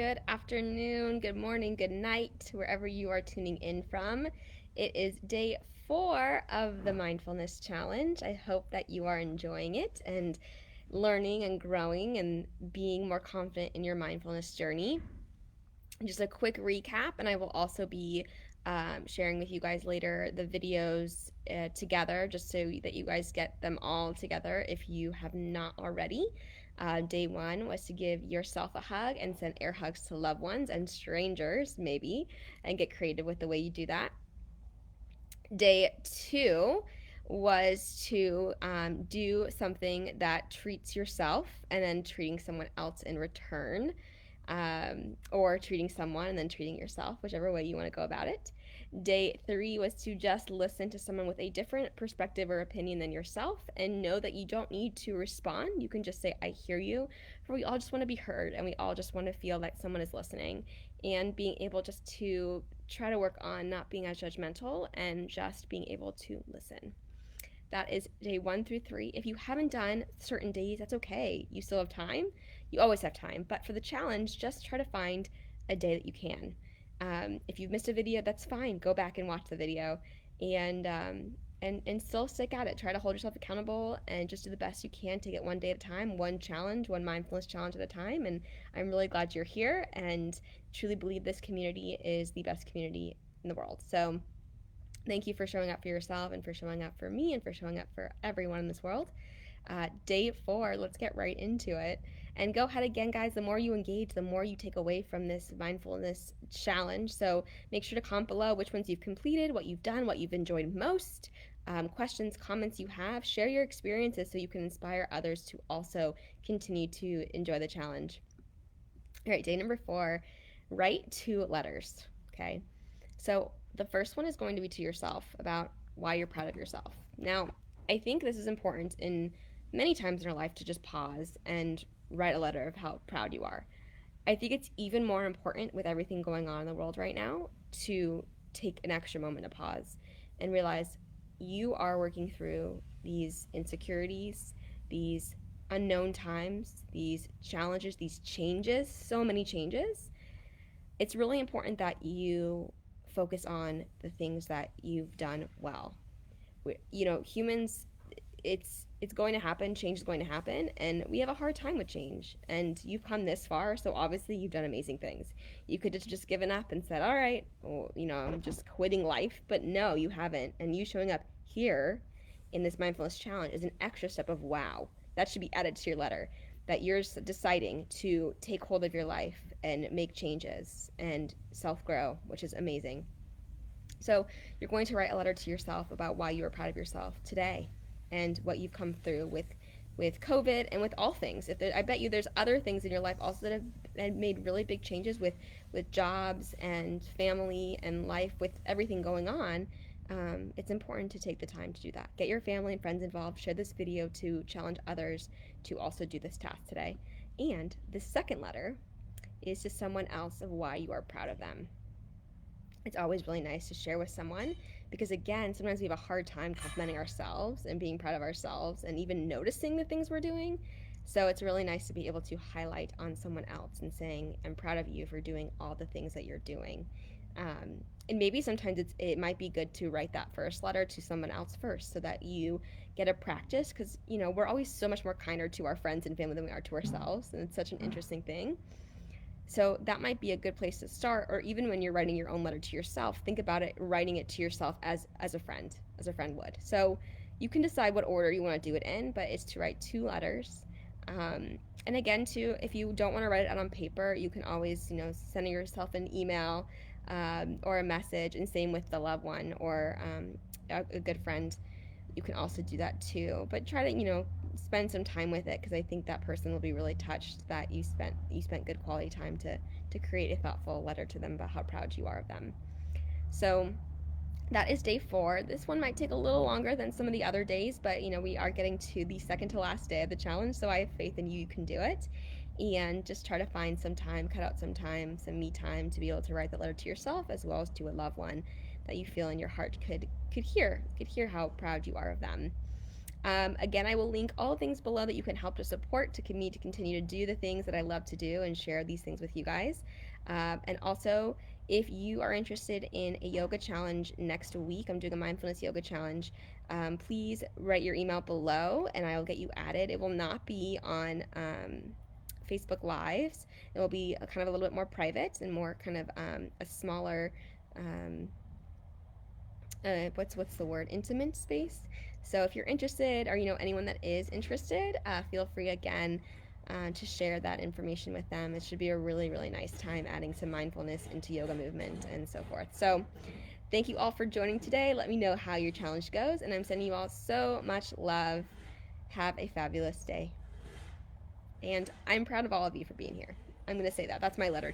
good afternoon, good morning, good night, wherever you are tuning in from. It is day 4 of the Mindfulness Challenge. I hope that you are enjoying it and learning and growing and being more confident in your mindfulness journey. Just a quick recap, and I will also be sharing with you guys later the videos together just so that you guys get them all together if you have not already. Day 1 was to give yourself a hug and send air hugs to loved ones and strangers, maybe, and get creative with the way you do that. Day 2 was to do something that treats yourself and then treating someone else in return, or treating someone and then treating yourself, whichever way you want to go about it. Day 3 was to just listen to someone with a different perspective or opinion than yourself and know that you don't need to respond. You can just say, I hear you. For we all just want to be heard and we all just want to feel like someone is listening, and being able just to try to work on not being as judgmental and just being able to listen. That is day 1 through 3. If you haven't done certain days, that's okay. You still have time. You always have time. But for the challenge, just try to find a day that you can. If you've missed a video, that's fine. Go back and watch the video, and and still stick at it. Try to hold yourself accountable and just do the best you can. Take it one day at a time, one challenge, one mindfulness challenge at a time. And I'm really glad you're here and truly believe this community is the best community in the world. So thank you for showing up for yourself and for showing up for me and for showing up for everyone in this world. Day 4, let's get right into it. And go ahead again, guys. The more you engage, the more you take away from this mindfulness challenge. So make sure to comment below which ones you've completed, what you've done, what you've enjoyed most, questions, comments you have. Share your experiences so you can inspire others to also continue to enjoy the challenge. All right, day number 4, write 2 letters. Okay. So the first one is going to be to yourself about why you're proud of yourself. Now, I think this is important in many times in our life to just pause and write a letter of how proud you are. I think it's even more important with everything going on in the world right now to take an extra moment to pause and realize you are working through these insecurities, these unknown times, these challenges, these changes, so many changes. It's really important that you focus on the things that you've done well. Humans, it's going to happen. Change is going to happen, and we have a hard time with change. And you've come this far, so obviously you've done amazing things. You could have just given up and said, all right, well, I'm just quitting life. But no, you haven't. And you showing up here in this mindfulness challenge is an extra step of wow. That should be added to your letter, that you're deciding to take hold of your life and make changes and self-grow, which is amazing. So you're going to write a letter to yourself about why you are proud of yourself today and what you've come through with COVID and with all things. I bet you there's other things in your life also that have made really big changes with jobs and family and life, with everything going on. It's important to take the time to do that. Get your family and friends involved. Share this video to challenge others to also do this task today. And the second letter is to someone else of why you are proud of them. It's always really nice to share with someone because, again, sometimes we have a hard time complimenting ourselves and being proud of ourselves and even noticing the things we're doing. So it's really nice to be able to highlight on someone else and saying, I'm proud of you for doing all the things that you're doing. And maybe sometimes it might be good to write that first letter to someone else first so that you get a practice, because we're always so much more kinder to our friends and family than we are to ourselves, and it's such an interesting thing. So that might be a good place to start. Or even when you're writing your own letter to yourself, think about it, writing it to yourself as a friend would. So you can decide what order you want to do it in, but it's to write 2 letters. And again, too, if you don't want to write it out on paper, you can always, send yourself an email or a message, and same with the loved one or a good friend. You can also do that too, but try to, spend some time with it, because I think that person will be really touched that you spent good quality time to create a thoughtful letter to them about how proud you are of them. So that is day 4. This one might take a little longer than some of the other days, but we are getting to the second to last day of the challenge, so I have faith in you can do it. And just try to find some time, cut out some time, some me time, to be able to write that letter to yourself as well as to a loved one that you feel in your heart could hear how proud you are of them. Again, I will link all things below that you can help to support to me to continue to do the things that I love to do and share these things with you guys. And also, if you are interested in a yoga challenge next week, I'm doing a mindfulness yoga challenge. Please write your email below and I will get you added. It will not be on Facebook Lives. It will be a kind of a little bit more private and more kind of a smaller um, what's the word, intimate space. So if you're interested, or you know anyone that is interested, feel free again to share that information with them. It should be a really, really nice time adding some mindfulness into yoga movement and so forth. So thank you all for joining today. Let me know how your challenge goes, and I'm sending you all so much love. Have a fabulous day. And I'm proud of all of you for being here. I'm going to say that. That's my letter